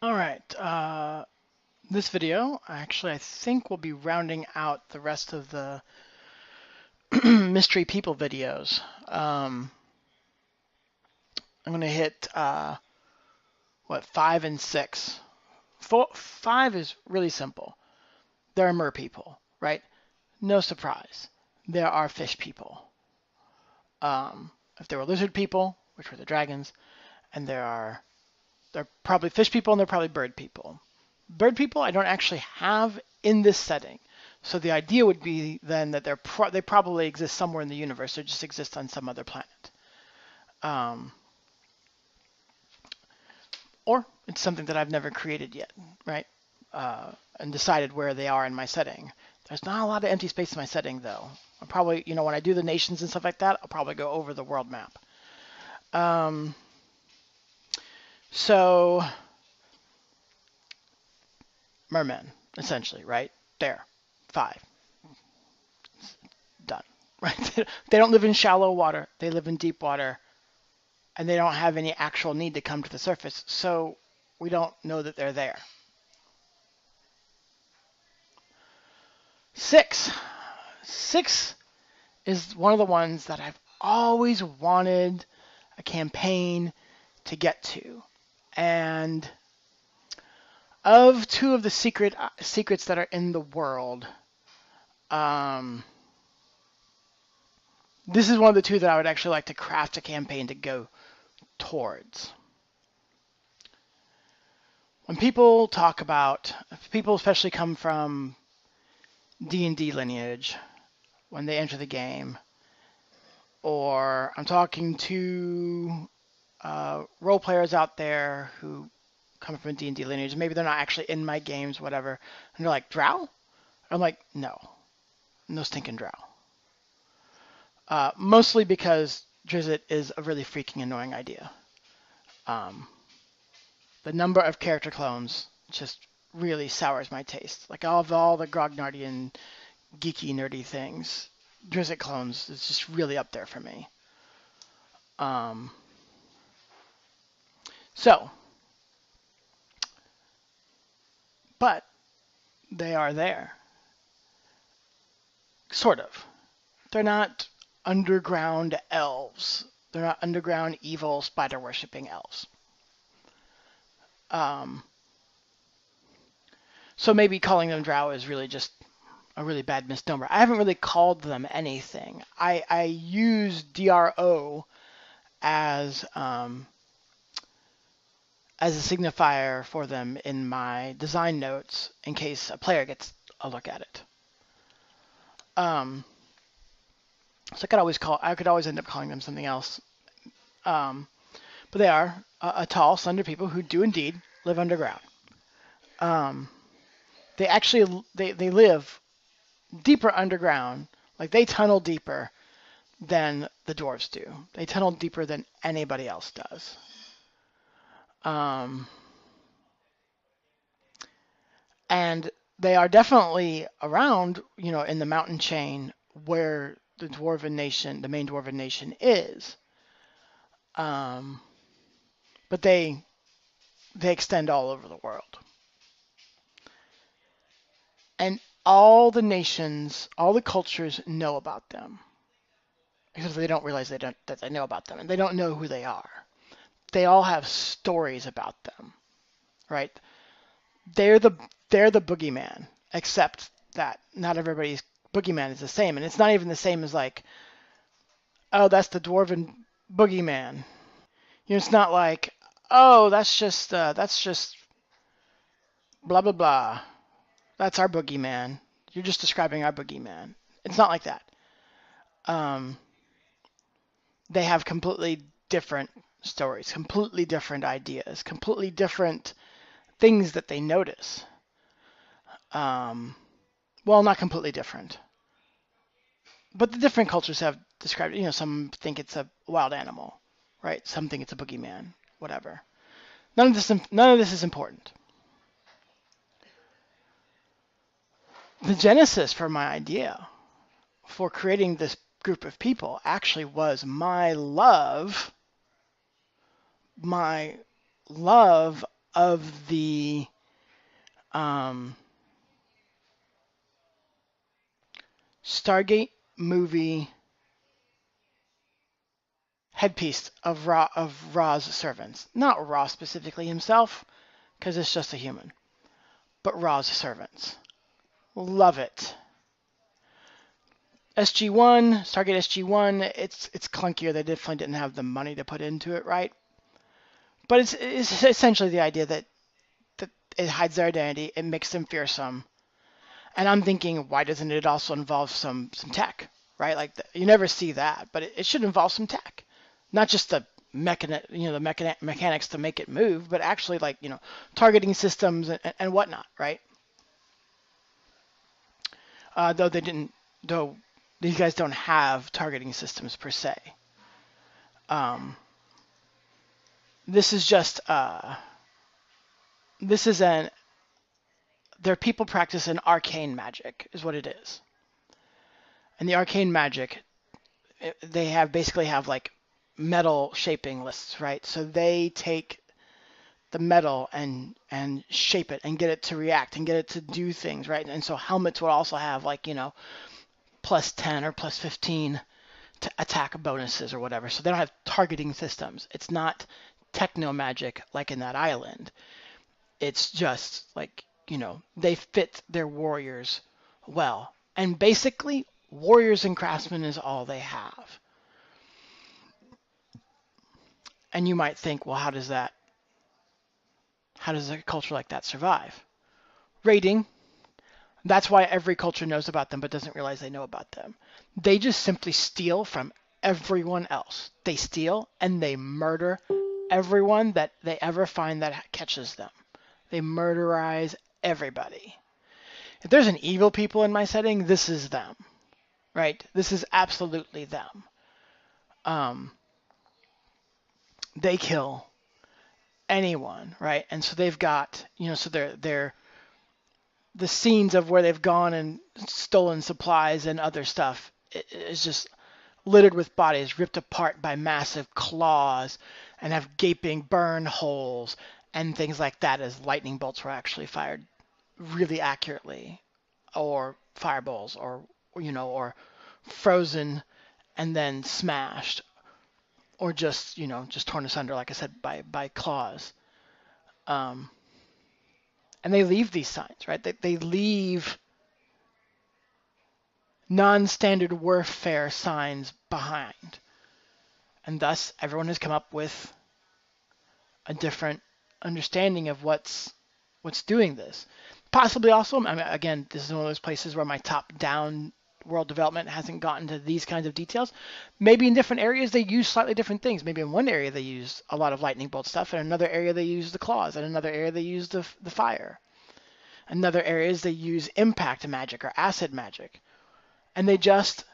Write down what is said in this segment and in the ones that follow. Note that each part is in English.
All right. This video, actually, I think we'll be rounding out the rest of the mystery people videos. I'm going to hit, 5 and 6. 5 is really simple. There are mer people, right? No surprise. There are fish people. If there were lizard people, which were the dragons, and they're probably fish people and they're probably bird people. Bird people I don't actually have in this setting. So the idea would be then that they probably exist somewhere in the universe or just exist on some other planet. Um, or it's something that I've never created yet, right? And decided where they are in my setting. There's not a lot of empty space in my setting, though. I'll probably, when I do the nations and stuff like that, I'll probably go over the world map. Um, so, mermen, essentially, right? There. 5. Done. Right? They don't live in shallow water. They live in deep water. And they don't have any actual need to come to the surface. So we don't know that they're there. 6. 6 is one of the ones that I've always wanted a campaign to get to. And of 2 of the secrets that are in the world, this is one of the 2 that I would actually like to craft a campaign to go towards. When people talk about, people especially come from D&D lineage, when they enter the game, or I'm talking to role players out there who come from D&D lineage, maybe they're not actually in my games, whatever, and they're like, drow? I'm like, no stinking drow. Mostly because Drizzt is a really freaking annoying idea. The number of character clones just really sours my taste. Like all the Grognardian geeky nerdy things, Drizzt clones is just really up there for me. So, but they are there. Sort of. They're not underground elves. They're not underground evil spider worshipping elves. So maybe calling them drow is really just a really bad misnomer. I haven't really called them anything. I use DRO as a signifier for them in my design notes in case a player gets a look at it. So I could always end up calling them something else. But they are a tall, slender people who do indeed live underground. They live deeper underground. Like they tunnel deeper than the dwarves do. They tunnel deeper than anybody else does. And they are definitely around, in the mountain chain where the main dwarven nation is. But they extend all over the world. And all the nations, all the cultures know about them. Because they don't realize that they know about them. And they don't know who they are. They all have stories about them. Right? They're the boogeyman, except that not everybody's boogeyman is the same. And it's not even the same as like, oh, that's the dwarven boogeyman. It's not like, oh, that's just blah blah blah. That's our boogeyman. You're just describing our boogeyman. It's not like that. They have completely different stories, completely different ideas, completely different things that they notice. Well, not completely different, but the different cultures have described it. Some think it's a wild animal, right? Some think it's a boogeyman, whatever. None of this is important. The genesis for my idea for creating this group of people actually was my love of the Stargate movie headpiece of Ra's servants. Not Ra specifically himself, because it's just a human, but Ra's servants. Love it. SG-1, Stargate SG-1, it's clunkier. They definitely didn't have the money to put into it, right? But it's essentially the idea that it hides their identity, it makes them fearsome. And I'm thinking, why doesn't it also involve some tech, right? Like you never see that, but it should involve some tech, not just the mechanics to make it move, but actually like targeting systems and whatnot, right? Though they didn't, though these guys don't have targeting systems per se. This is just this is their people practice an arcane magic is what it is. And the arcane magic, they basically have like metal shaping lists, right? So they take the metal and shape it and get it to react and get it to do things, right? And so helmets would also have like, plus 10 or plus 15 to attack bonuses or whatever. So they don't have targeting systems. It's not techno magic like in that island. It's just like, they fit their warriors well. And basically, warriors and craftsmen is all they have. And you might think, well, how does a culture like that survive? Raiding. That's why every culture knows about them but doesn't realize they know about them. They just simply steal from everyone else. They steal and they murder everyone that they ever find that catches them. They murderize everybody. If there's an evil people in my setting, this is them, right? This is absolutely them. They kill anyone, right? And so they've got, so they're the scenes of where they've gone and stolen supplies and other stuff is just littered with bodies ripped apart by massive claws and have gaping burn holes and things like that as lightning bolts were actually fired really accurately, or fireballs, or frozen and then smashed, or just torn asunder, like I said, by claws. And they leave these signs, right? They leave non-standard warfare signs behind, and thus everyone has come up with a different understanding of what's doing this. Possibly also, I mean, again, this is one of those places where my top-down world development hasn't gotten to these kinds of details. Maybe in different areas they use slightly different things. Maybe in one area they use a lot of lightning bolt stuff, in another area they use the claws, in another area they use the fire. In other areas they use impact magic or acid magic, and they don't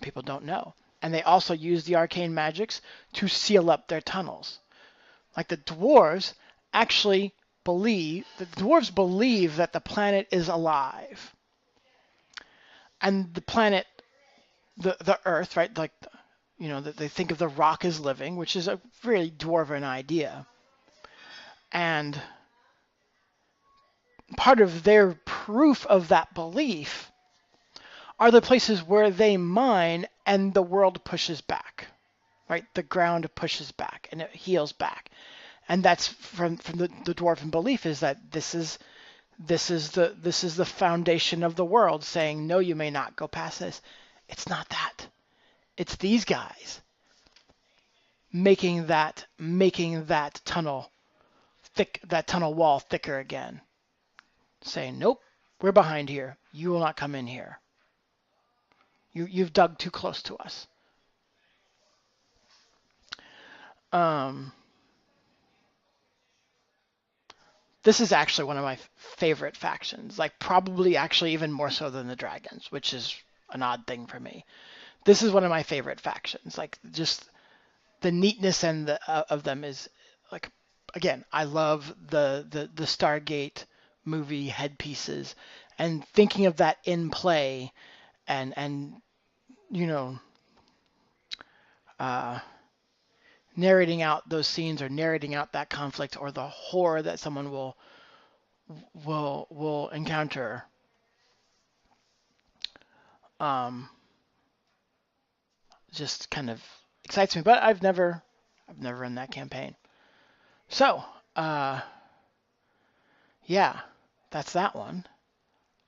people don't know. And they also use the arcane magics to seal up their tunnels. Like the dwarves believe that the planet is alive. And the planet, the Earth, right? Like, they think of the rock as living, which is a really dwarven idea. And part of their proof of that belief are the places where they mine and the world pushes back, right? The ground pushes back and it heals back. And that's from the dwarven belief is that this is the foundation of the world, saying, no, you may not go past this. It's not that. It's these guys making that tunnel thick, that tunnel wall thicker again, saying, nope, we're behind here. You will not come in here. You've dug too close to us. This is actually one of my favorite factions, like probably actually even more so than the dragons, which is an odd thing for me. This is one of my favorite factions. Like just the neatness and of them is like, again, I love the Stargate movie headpieces and thinking of that in play and narrating out those scenes or narrating out that conflict or the horror that someone will encounter. Um, just kind of excites me, but I've never run that campaign. So, uh, yeah, that's that one.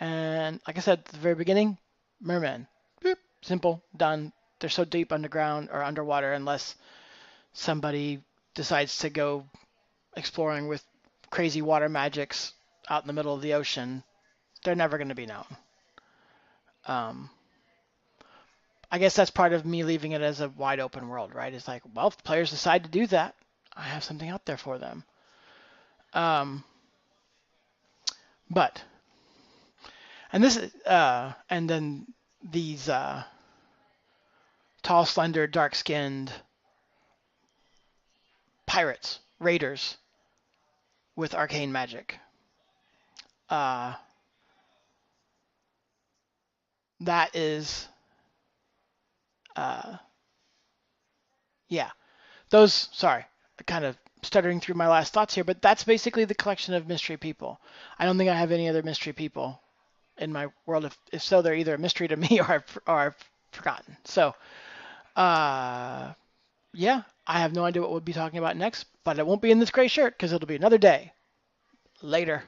And like I said at the very beginning, mermen, boop, simple, done. They're so deep underground or underwater unless somebody decides to go exploring with crazy water magics out in the middle of the ocean, they're never going to be known. Um, I guess that's part of me leaving it as a wide open world, right? It's like, well, if the players decide to do that, I have something out there for them. Um, but and this is and then these tall, slender, dark-skinned pirates, raiders with arcane magic. Uh, that is, uh, yeah. Those, sorry, kind of stuttering through my last thoughts here, but that's basically the collection of mystery people. I don't think I have any other mystery people in my world. If so, they're either a mystery to me or I've forgotten. So, uh, yeah, I have no idea what we'll be talking about next, but it won't be in this gray shirt because it'll be another day. Later.